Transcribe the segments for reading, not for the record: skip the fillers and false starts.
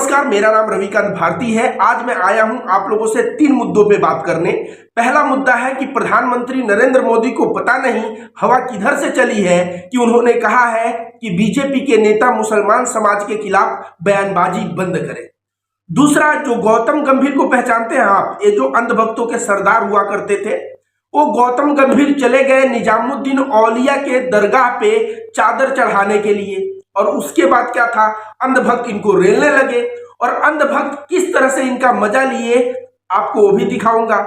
नमस्कार, मेरा नाम रविकांत भारती है। आज मैं आया हूं आप लोगों से 3 मुद्दों पे बात करने। पहला मुद्दा है कि प्रधानमंत्री नरेंद्र मोदी को पता नहीं हवा किधर से चली है कि उन्होंने कहा है कि बीजेपी के नेता मुसलमान समाज के खिलाफ बयानबाजी बंद करें। दूसरा, जो गौतम गंभीर को पहचानते हैं आप, ये जो अंधभक्तों के सरदार हुआ करते थे, वो गौतम गंभीर चले गए निजामुद्दीन औलिया के दरगाह पे चादर चढ़ाने के लिए। और उसके बाद क्या था, अंधभक्त इनको रेलने लगे और अंधभक्त किस तरह से इनका मजा लिए आपको वो भी दिखाऊंगा।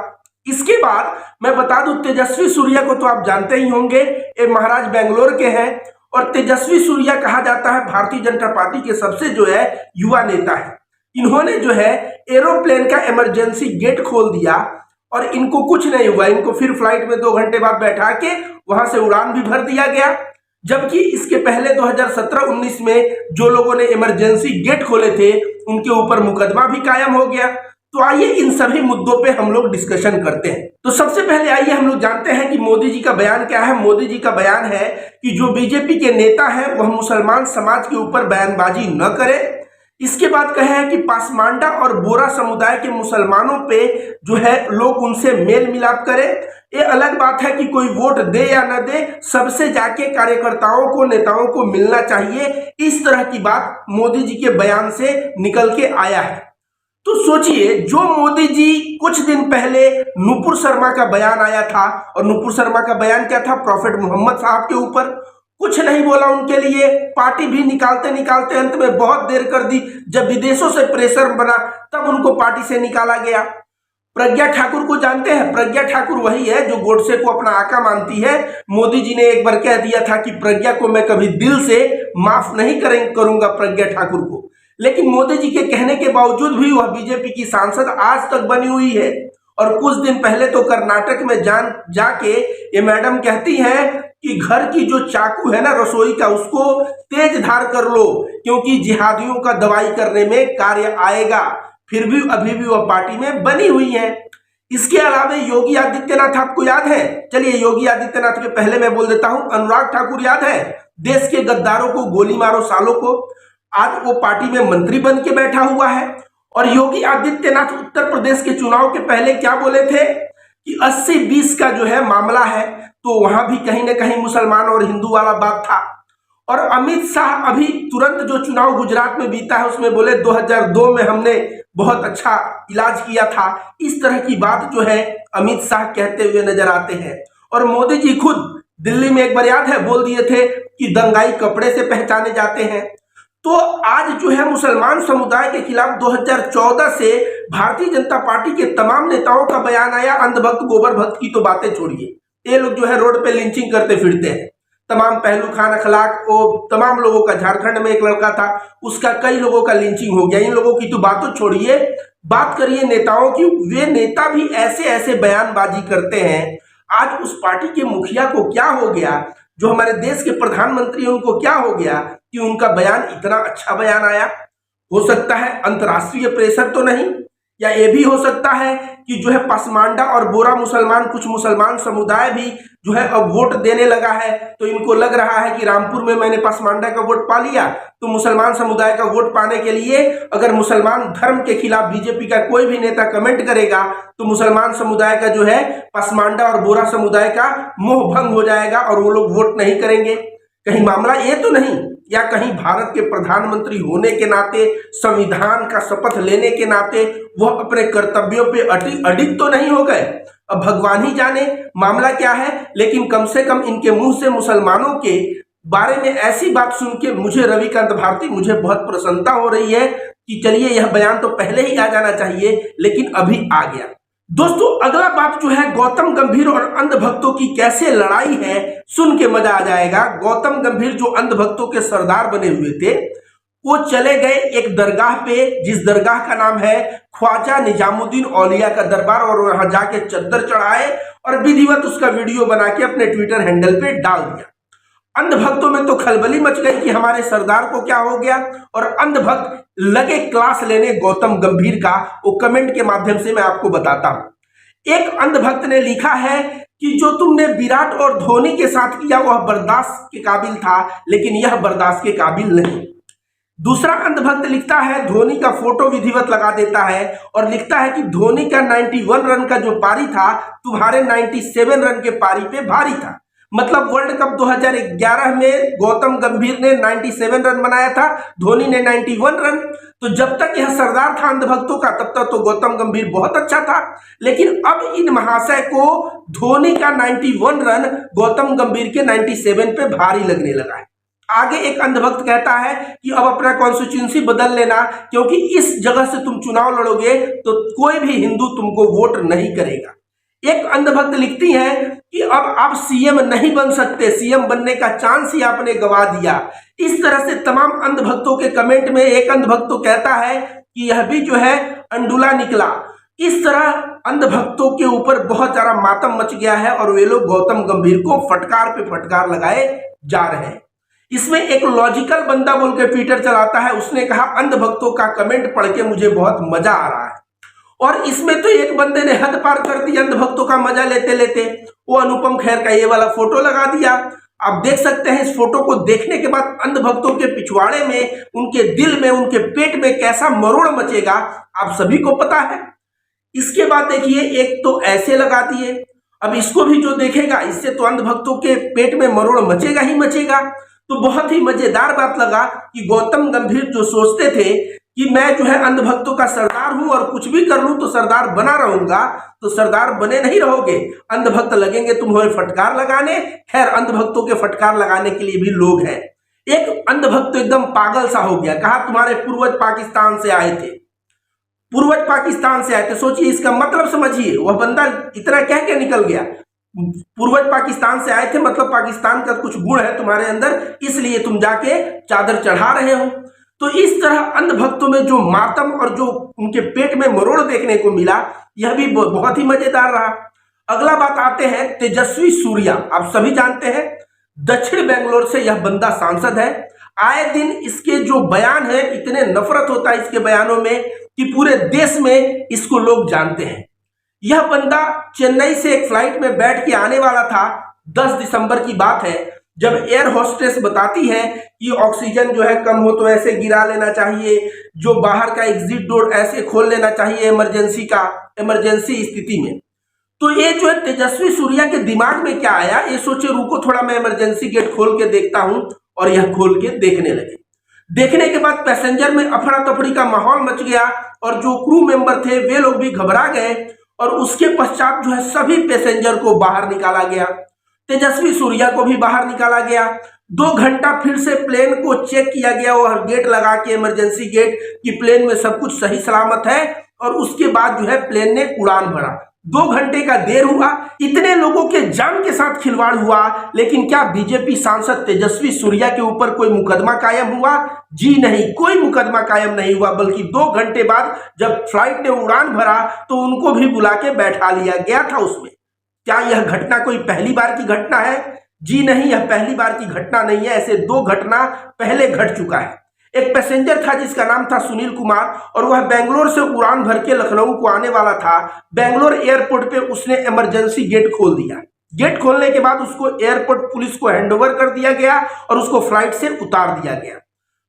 इसके बाद मैं बता दूं, तेजस्वी सूर्या को तो आप जानते ही होंगे, ये महाराज बेंगलोर के हैं और तेजस्वी सूर्या कहा जाता है भारतीय जनता पार्टी के सबसे जो है युवा नेता है। इन्होंने जो है एरोप्लेन का इमरजेंसी गेट खोल दिया और इनको कुछ नहीं हुआ। इनको फिर फ्लाइट में 2 घंटे बाद बैठा के वहां से उड़ान भी भर दिया गया। जबकि इसके पहले 2017-19 में जो लोगों ने इमरजेंसी गेट खोले थे उनके ऊपर मुकदमा भी कायम हो गया। तो आइए इन सभी मुद्दों पे हम लोग डिस्कशन करते हैं। तो सबसे पहले आइए हम लोग जानते हैं कि मोदी जी का बयान क्या है। मोदी जी का बयान है कि जो बीजेपी के नेता है वह मुसलमान समाज के ऊपर बयानबाजी न करे। इसके बाद कहे हैं कि पासमांडा और बोरा समुदाय के मुसलमानों पे जो है लोग उनसे मेल मिलाप करें। ये अलग बात है कि कोई वोट दे या न दे, सबसे जाके कार्यकर्ताओं को, नेताओं को मिलना चाहिए। इस तरह की बात मोदी जी के बयान से निकल के आया है। तो सोचिए, जो मोदी जी कुछ दिन पहले नुपुर शर्मा का बयान आया था, और नुपुर शर्मा का बयान क्या था, प्रॉफेट मोहम्मद साहब के ऊपर कुछ नहीं बोला उनके लिए। पार्टी भी निकालते निकालते अंत में बहुत देर कर दी। जब विदेशों से प्रेशर बना तब उनको पार्टी से निकाला गया। प्रज्ञा ठाकुर को जानते हैं? प्रज्ञा ठाकुर वही है जो गोडसे को अपना आका मानती है। मोदी जी ने एक बार कह दिया था कि प्रज्ञा को मैं कभी दिल से माफ नहीं करूंगा प्रज्ञा ठाकुर को। लेकिन मोदी जी के कहने के बावजूद भी वह बीजेपी की सांसद आज तक बनी हुई है। और कुछ दिन पहले तो कर्नाटक में जाके ये मैडम कहती हैं कि घर की जो चाकू है ना रसोई का, उसको तेज धार कर लो क्योंकि जिहादियों का दवाई करने में कार्य आएगा। फिर भी अभी भी वह पार्टी में बनी हुई है। इसके अलावा योगी आदित्यनाथ आपको याद है? चलिए, योगी आदित्यनाथ के पहले मैं बोल देता हूं, अनुराग ठाकुर याद है? देश के गद्दारों को गोली मारो सालों को। आज वो पार्टी में मंत्री बन के बैठा हुआ है। और योगी आदित्यनाथ उत्तर प्रदेश के चुनाव के पहले क्या बोले थे कि 80-20 का जो है मामला है, तो वहां भी कहीं ना कहीं मुसलमान और हिंदू वाला बात था। और अमित शाह अभी तुरंत जो चुनाव गुजरात में बीता है उसमें बोले 2002 में हमने बहुत अच्छा इलाज किया था। इस तरह की बात जो है अमित शाह कहते हुए नजर आते हैं। और मोदी जी खुद दिल्ली में एक बार याद है बोल दिए थे कि दंगाई कपड़े से पहचाने जाते हैं। तो आज जो है मुसलमान समुदाय के खिलाफ 2014 से भारतीय जनता पार्टी के तमाम नेताओं का बयान आया। अंधभक्त गोबर भक्त की तो बातें छोड़िए, ये लोग जो है रोड पे लिंचिंग करते फिरते हैं। तमाम पहलू खान अखलाक, वो तमाम लोगों का, झारखंड में एक लड़का था उसका कई लोगों का लिंचिंग हो गया। इन लोगों की तो बातों छोड़िए, बात करिए नेताओं की। वे नेता भी ऐसे ऐसे बयानबाजी करते हैं। आज उस पार्टी के मुखिया को क्या हो गया, जो हमारे देश के प्रधानमंत्री हैं उनको क्या हो गया कि उनका बयान इतना अच्छा बयान आया। हो सकता है अंतर्राष्ट्रीय प्रेशर तो नहीं, या ये भी हो सकता है कि जो है पासमांडा और बोरा मुसलमान, कुछ मुसलमान समुदाय भी जो है अब वोट देने लगा है। तो इनको लग रहा है कि रामपुर में मैंने पासमांडा का वोट पा लिया, तो मुसलमान समुदाय का वोट पाने के लिए अगर मुसलमान धर्म के खिलाफ बीजेपी का कोई भी नेता कमेंट करेगा तो मुसलमान समुदाय का जो है पासमांडा और बोरा समुदाय का मोह भंग हो जाएगा और वो लोग वोट नहीं करेंगे। कहीं मामला ये तो नहीं, या कहीं भारत के प्रधानमंत्री होने के नाते, संविधान का शपथ लेने के नाते वह अपने कर्तव्यों पे अडिग तो नहीं हो गए? अब भगवान ही जाने मामला क्या है। लेकिन कम से कम इनके मुंह से मुसलमानों के बारे में ऐसी बात सुन के मुझे, रविकांत भारती, मुझे बहुत प्रसन्नता हो रही है कि चलिए यह बयान तो पहले ही आ जाना चाहिए, लेकिन अभी आ गया। दोस्तों, अगला बात जो है गौतम गंभीर और अंधभक्तों की कैसे लड़ाई है, सुन के मजा आ जाएगा। गौतम गंभीर जो अंधभक्तों के सरदार बने हुए थे, वो चले गए एक दरगाह पे, जिस दरगाह का नाम है ख्वाजा निजामुद्दीन औलिया का दरबार, और वहां जाके चद्दर चढ़ाए और विधिवत उसका वीडियो बना के अपने ट्विटर हैंडल पे डाल दिया। अंधभक्तों में तो खलबली मच गई कि हमारे सरदार को क्या हो गया, और अंधभक्त लगे क्लास लेने गौतम गंभीर का। वो कमेंट के माध्यम से मैं आपको बताता हूं। एक अंधभक्त ने लिखा है कि जो तुमने विराट और धोनी के साथ किया वह बर्दाश्त के काबिल था, लेकिन यह बर्दाश्त के काबिल नहीं। दूसरा अंधभक्त लिखता है, धोनी का फोटो विधिवत लगा देता है और लिखता है कि धोनी का 91 रन का जो पारी था तुम्हारे 97 रन के पारी पे भारी था। मतलब वर्ल्ड कप 2011 में गौतम गंभीर ने 97 रन बनाया था, धोनी ने 91 रन। तो जब तक यह सरदार था अंधभक्तों का तब तक तो गौतम गंभीर बहुत अच्छा था, लेकिन अब इन महाशय को धोनी का 91 रन गौतम गंभीर के 97 पे भारी लगने लगा है। आगे एक अंधभक्त कहता है कि अब अपना कॉन्स्टिट्यूंसी बदल लेना, क्योंकि इस जगह से तुम चुनाव लड़ोगे तो कोई भी हिंदू तुमको वोट नहीं करेगा। एक अंधभक्त लिखती है कि अब आप सीएम नहीं बन सकते, सीएम बनने का चांस ही आपने गवा दिया। इस तरह से तमाम अंधभक्तों के कमेंट में एक अंधभक्त तो कहता है कि यह भी जो है अंडुला निकला। इस तरह अंधभक्तों के ऊपर बहुत सारा मातम मच गया है और वे लोग गौतम गंभीर को फटकार पे फटकार लगाए जा रहे हैं। इसमें एक लॉजिकल बंदा बोल के ट्विटर चलाता है, उसने कहा अंधभक्तों का कमेंट पढ़ के मुझे बहुत मजा आ रहा है। और इसमें तो एक बंदे ने हद पार कर दी अंधभक्तों का मजा लेते लेते, वो अनुपम खेर का ये वाला फोटो लगा दिया। आप देख सकते हैं इस फोटो को देखने के बाद अंधभक्तों के पिछवाड़े में, उनके दिल में, उनके पेट में कैसा मरोड़ मचेगा आप सभी को पता है। इसके बाद देखिए एक तो ऐसे लगा दिए, अब इसको भी जो देखेगा इससे तो अंधभक्तों के पेट में मरोड़ मचेगा ही मचेगा। तो बहुत ही मजेदार बात लगा कि गौतम गंभीर जो सोचते थे कि मैं जो है अंधभक्तों का सरदार हूं और कुछ भी कर लूं तो सरदार बना रहूंगा, तो सरदार बने नहीं रहोगे, अंधभक्त लगेंगे तुम्हें फटकार लगाने। खैर अंधभक्तों के फटकार लगाने के लिए भी लोग हैं। एक अंधभक्त तो एकदम पागल सा हो गया, कहा तुम्हारे पूर्वज पाकिस्तान से आए थे, पूर्वज पाकिस्तान से आए थे। सोचिए इसका मतलब समझिए, वह बंदा इतना कह के निकल गया, पूर्वज पाकिस्तान से आए थे मतलब पाकिस्तान का कुछ गुण है तुम्हारे अंदर, इसलिए तुम जाके चादर चढ़ा रहे हो। तो इस तरह अंधभक्तों में जो मातम और जो उनके पेट में मरोड़ देखने को मिला, यह भी बहुत ही मजेदार रहा। अगला बात आते हैं तेजस्वी सूर्या। आप सभी जानते हैं दक्षिण बेंगलोर से यह बंदा सांसद है। आए दिन इसके जो बयान है, इतने नफरत होता है इसके बयानों में कि पूरे देश में इसको लोग जानते हैं। यह बंदा चेन्नई से एक फ्लाइट में बैठ के आने वाला था, 10 दिसंबर की बात है, जब एयर होस्टेस बताती है कि ऑक्सीजन जो है कम हो तो ऐसे गिरा लेना चाहिए, जो बाहर का एग्जिट डोर ऐसे खोल लेना चाहिए इमरजेंसी स्थिति में। तो ये जो है तेजस्वी सूर्या के दिमाग में क्या आया, ये सोचे रुको थोड़ा मैं इमरजेंसी गेट खोल के देखता हूं, और यह खोल के देखने लगे। देखने के बाद पैसेंजर में अफरा तफरी का माहौल मच गया और जो क्रू मेंबर थे वे लोग भी घबरा गए और उसके पश्चात जो है सभी पैसेंजर को बाहर निकाला गया, तेजस्वी सूर्या को भी बाहर निकाला गया। 2 घंटा फिर से प्लेन को चेक किया गया और गेट लगा के, इमरजेंसी गेट, कि प्लेन में सब कुछ सही सलामत है, और उसके बाद जो है प्लेन ने उड़ान भरा। 2 घंटे का देर हुआ, इतने लोगों के जान के साथ खिलवाड़ हुआ, लेकिन क्या बीजेपी सांसद तेजस्वी सूर्या के ऊपर कोई मुकदमा कायम हुआ? जी नहीं, कोई मुकदमा कायम नहीं हुआ, बल्कि 2 घंटे बाद जब फ्लाइट ने उड़ान भरा तो उनको भी बुला के बैठा लिया गया था उसमें। क्या यह घटना कोई पहली बार की घटना है? जी नहीं, यह पहली बार की घटना नहीं है, ऐसे 2 घटना पहले घट चुका है। एक पैसेंजर था जिसका नाम था सुनील कुमार, और वह बेंगलोर से उड़ान भर के लखनऊ को आने वाला था। बेंगलोर एयरपोर्ट पे उसने इमरजेंसी गेट खोल दिया। गेट खोलने के बाद उसको एयरपोर्ट पुलिस को हैंडओवर कर दिया गया और उसको फ्लाइट से उतार दिया गया।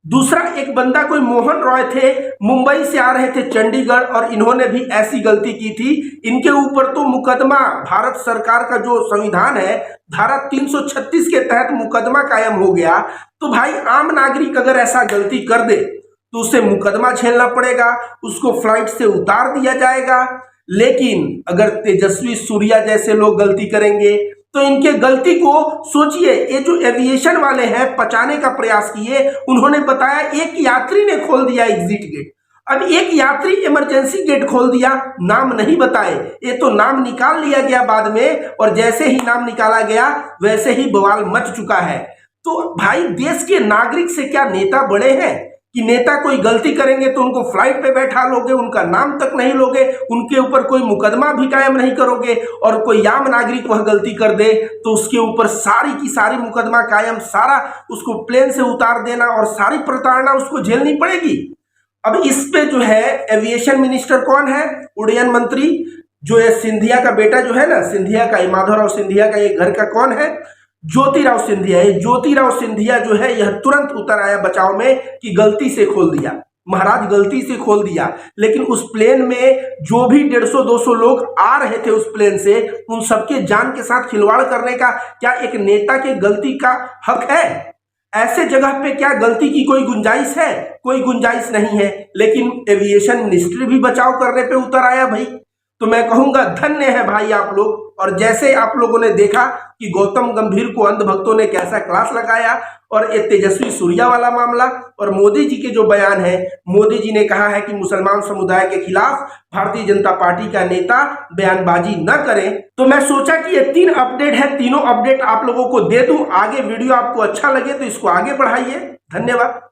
दूसरा एक बंदा कोई मोहन रॉय थे, मुंबई से आ रहे थे चंडीगढ़, और इन्होंने भी ऐसी गलती की थी। इनके ऊपर तो मुकदमा, भारत सरकार का जो संविधान है धारा 336 के तहत मुकदमा कायम हो गया। तो भाई आम नागरिक अगर ऐसा गलती कर दे तो उसे मुकदमा झेलना पड़ेगा, उसको फ्लाइट से उतार दिया जाएगा। लेकिन अगर तेजस्वी सूर्या जैसे लोग गलती करेंगे तो इनके गलती को सोचिए। ये जो एविएशन वाले हैं पचाने का प्रयास किए, उन्होंने बताया एक यात्री ने खोल दिया एग्जिट गेट। अब एक यात्री इमरजेंसी गेट खोल दिया, नाम नहीं बताए, ये तो नाम निकाल लिया गया बाद में, और जैसे ही नाम निकाला गया वैसे ही बवाल मच चुका है। तो भाई देश के नागरिक से क्या नेता बड़े हैं कि नेता कोई गलती करेंगे तो उनको फ्लाइट पे बैठा लोगे, उनका नाम तक नहीं लोगे, उनके ऊपर कोई मुकदमा भी कायम नहीं करोगे, और कोई आम नागरिक वह गलती कर दे तो उसके ऊपर सारी की सारी मुकदमा कायम, सारा उसको प्लेन से उतार देना और सारी प्रताड़ना उसको झेलनी पड़ेगी। अब इस पे जो है एविएशन मिनिस्टर कौन है, उड्डयन मंत्री, जो है सिंधिया का बेटा जो है ना, सिंधिया का, माधवराव सिंधिया का ये घर का कौन है, ज्योतिराव सिंधिया। ये ज्योतिराव सिंधिया जो है यह तुरंत उतर आया बचाव में कि गलती से खोल दिया महाराज, गलती से खोल दिया। लेकिन उस प्लेन में जो भी 150-200 लोग आ रहे थे उस प्लेन से, उन सबके जान के साथ खिलवाड़ करने का क्या एक नेता के गलती का हक है? ऐसे जगह पे क्या गलती की कोई गुंजाइश है? कोई गुंजाइश नहीं है। लेकिन एविएशन मिनिस्ट्री भी बचाव करने पे उतर आया भाई। तो मैं कहूंगा धन्य है भाई आप लोग। और जैसे आप लोगों ने देखा कि गौतम गंभीर को अंधभक्तों ने कैसा क्लास लगाया, और ये तेजस्वी सूर्या वाला मामला, और मोदी जी के जो बयान है, मोदी जी ने कहा है कि मुसलमान समुदाय के खिलाफ भारतीय जनता पार्टी का नेता बयानबाजी न करे। तो मैं सोचा कि ये 3 अपडेट है, तीनों अपडेट आप लोगों को दे दूं। आगे वीडियो आपको अच्छा लगे तो इसको आगे बढ़ाइए। धन्यवाद।